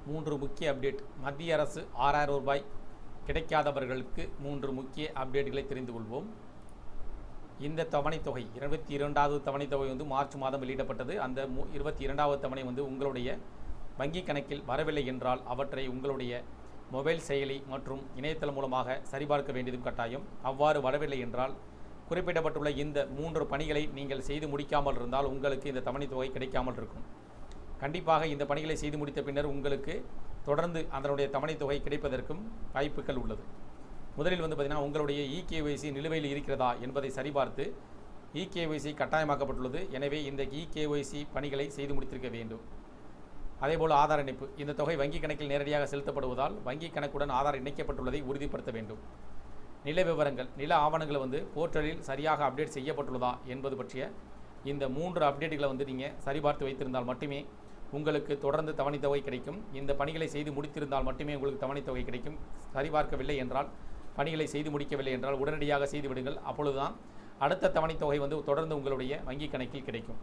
3 முக்கிய அப்டேட். மத்திய அரசு ரூபாய் 6000 கிடைக்காதவர்களுக்கு 3 முக்கிய அப்டேட்டுகளை தெரிந்து கொள்வோம். இந்த தவணைத்தொகை 22வது தவணைத்தொகை மார்ச் மாதம் வெளியிடப்பட்டது. அந்த 22வது தவணை உங்களுடைய வங்கி கணக்கில் வரவில்லை என்றால் அவற்றை உங்களுடைய மொபைல் செயலி மற்றும் இணையதளம் மூலமாக சரிபார்க்க வேண்டியதும் கட்டாயம். அவ்வாறு வரவில்லை என்றால் குறிப்பிடப்பட்டுள்ள இந்த 3 பணிகளை நீங்கள் செய்து முடிக்காமல் இருந்தால் உங்களுக்கு இந்த தவணைத்தொகை கிடைக்காமல் இருக்கும். கண்டிப்பாக இந்த பணிகளை செய்து முடித்த பின்னர் உங்களுக்கு தொடர்ந்து அதனுடைய தவணைத்தொகை கிடைப்பதற்கும் வாய்ப்புகள் உள்ளது. முதலில் பார்த்திங்கன்னா உங்களுடைய இகேஒய்சி நிலுவையில் இருக்கிறதா என்பதை சரிபார்த்து இகேஒய்சி கட்டாயமாக்கப்பட்டுள்ளது. எனவே இந்த இகேஒய்சி பணிகளை செய்து முடித்திருக்க வேண்டும். அதேபோல் ஆதார் இணைப்பு. இந்த தொகை வங்கி கணக்கில் நேரடியாக செலுத்தப்படுவதால் வங்கி கணக்குடன் ஆதார் இணைக்கப்பட்டுள்ளதை உறுதிப்படுத்த வேண்டும். நில விவரங்கள், நில ஆவணங்கள் போர்ட்டலில் சரியாக அப்டேட் செய்யப்பட்டுள்ளதா என்பது பற்றிய இந்த 3 அப்டேட்டுகளை நீங்கள் சரிபார்த்து வைத்திருந்தால் மட்டுமே உங்களுக்கு தொடர்ந்து தவணைத்தொகை கிடைக்கும். இந்த பணிகளை செய்து முடித்திருந்தால் மட்டுமே உங்களுக்கு தவணைத்தொகை கிடைக்கும். சரிபார்க்கவில்லை என்றால், பணிகளை செய்து முடிக்கவில்லை என்றால் உடனடியாக செய்து விடுங்கள். அப்பொழுதுதான் அடுத்த தவணைத்தொகை தொடர்ந்து உங்களுடைய வங்கி கணக்கில் கிடைக்கும்.